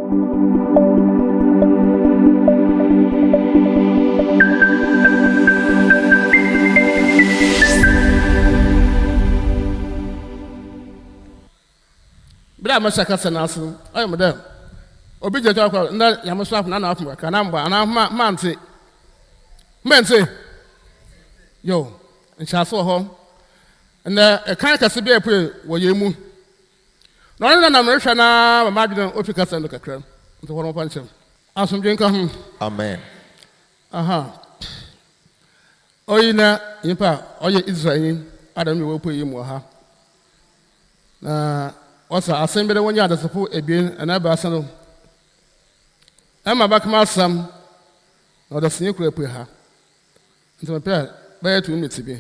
Bra ma shaka sanasu ayo madam obi je to kwa nda yamusaf na na afum ka na mba na mante yo nchaso ho na kan ka se be epu wo yemu no na mrehwa na mama dwon ofika sando kakra nto ho no panchem asomdwe nka ho amen aha oyina impa oye Israel adam wo epu yemu ha na wasa asembere wonya da sofo ebien anaba asano ama bakma sam na da sinye kura epu ha nto pe ba 2 minutes bi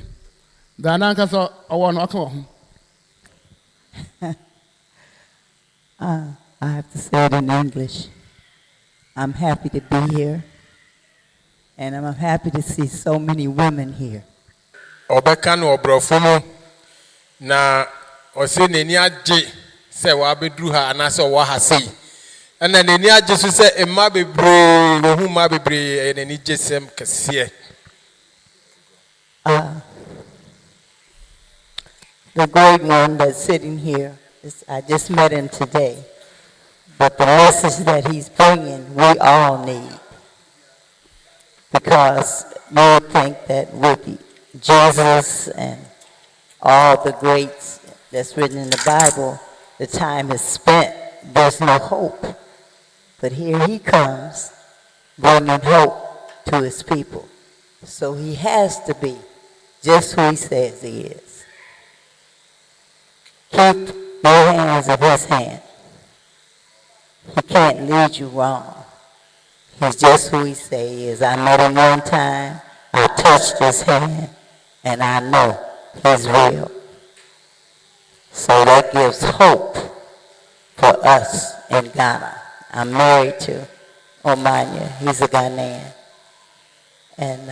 da na nka so owo no aka ho I have to say it in English. I'm happy to be here, and I'm happy to see so many women here. Obeka no obrofo mu na ose neni age se wa bedru ha anase wa ha sei ana neni age so se emma bebre wo hu ma bebre neni jesem kese. The great one that's sitting here, I just met him today, but the message that he's bringing, we all need. Because you would think that with Jesus and all the greats that's written in the Bible, the time is spent, there's no hope. But here he comes, bringing hope to his people. So he has to be just who he says he is. Keep your hands in his hand. He can't lead you wrong. He's just who he say he is. I met him one time, I touched his hand, and I know he's real. So that gives hope for us in Ghana. I'm married to Omanya. He's a Ghanaian. And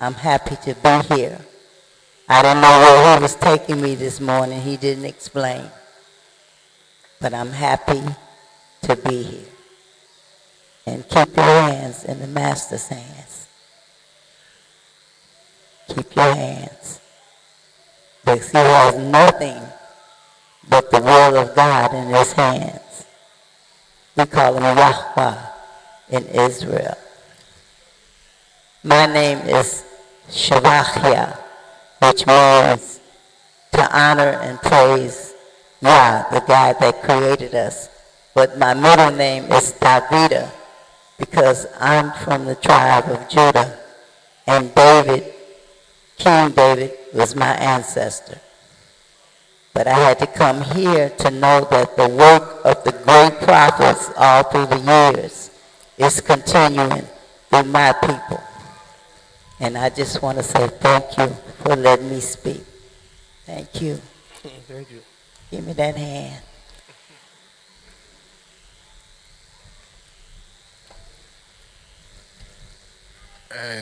I'm happy to be here. I didn't know where he was taking me this morning. He didn't explain. But I'm happy to be here. And keep your hands in the Master's hands. Keep your hands. Because he has nothing but the will of God in his hands. We call him Yawoh in Israel. My name is Shavachia, which means to honor and praise Yah, the God that created us. But my middle name is Davida, because I'm from the tribe of Judah. And David, King David, was my ancestor. But I had to come here to know that the work of the great prophets all through the years is continuing through my people. And I just want to say thank you for letting me speak. Thank you. Thank you. Give me that hand.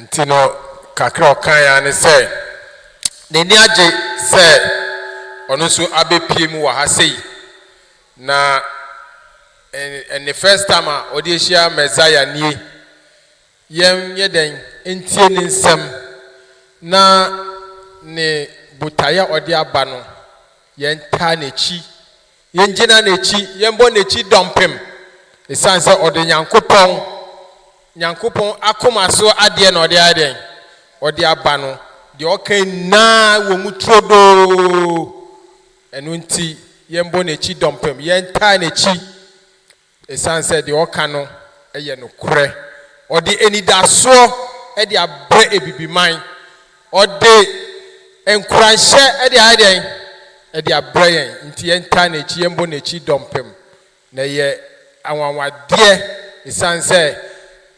Ntino kakra kan ya say neni age say ono so abepie mu wa ha sei na and the first time odi ehia Messiah nie yem yeden entie ni nsem na ne butaya odi aba no yen ta na chi yen gina na chi yen bo na chi dompem esanse odi nyankopon akoma so ade na odi aba no de okan na wo mu trodo enu nti yen bo na chi dompem yen ta na chi esanse de okan no eye no kure odi enidaso e de abre ebibiman odi enkuranhye e de aden e de abre yen nti yen ta na chi yen bo na chi dompem na ye anwanwade esanse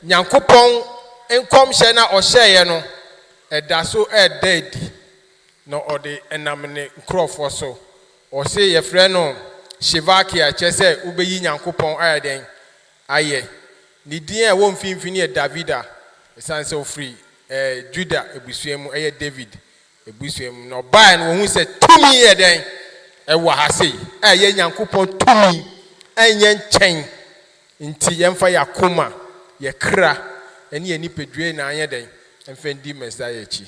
nyankopon enkomhye na ohye no edaso ededi no odi enamne nkrofo so o se ye frɛ no Shivakia chese ubeyi nyankopon ayaden aye ni din e wo mfimfini e Davida esanse ofri Judah ebusuemu David ebusuemu no bai no hu se tumi eden e wa ha sei ye nyankopon tumi ɛnyɛ nkyɛn nti yɛmfa yɛakoma yɛkra ɛne yɛ nipadua na anyɛ dɛn ɛmfa ndi Messiah akyi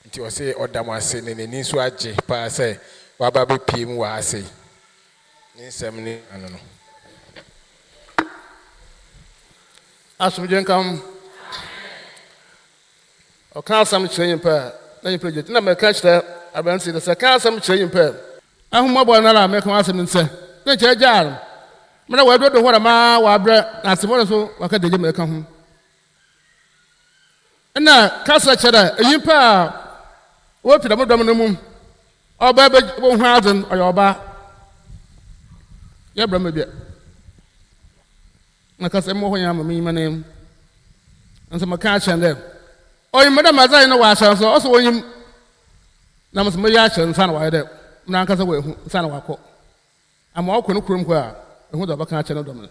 nti ɔsɛ ɔda mo ase ne n'ani nso agye paa sɛ waba bɛpie mu wɔ ase ne nsɛm ne ano no asomdwe nkam ɔka asɛm kyerɛ nyimpa na nyimpa gye na mɛka kyerɛ abansi sɛ ka asɛm kyerɛ nyimpa ahomabɔ na la mɛka asɛm nsɛ na kyerɛ gyaar mena wɔadodo hɔ ma wɔabrɛ na asɛm no so wɔka degye mɛka ho ɛna kasa kyerɛ nyimpa a wɔpira mo dɔm no mu ɔba bɛhu adzen ɔyɛ ɔba yɛbrɛ ma bia na kasa mo ho nya ma me manem nso maka kyerɛ dɛ ɔyɛ meda mazai na wɔahyɛ so ɔsɛ wɔnyim na mo sɛ mo yɛ ahyɛ nsa na wɔayɛ dɛ na ankasa wɔahu nsa na wɔakɔ ama ɔkɔ no kurom kɔ a ɛhu dɛ ɔbɛka kyerɛ no dɔm no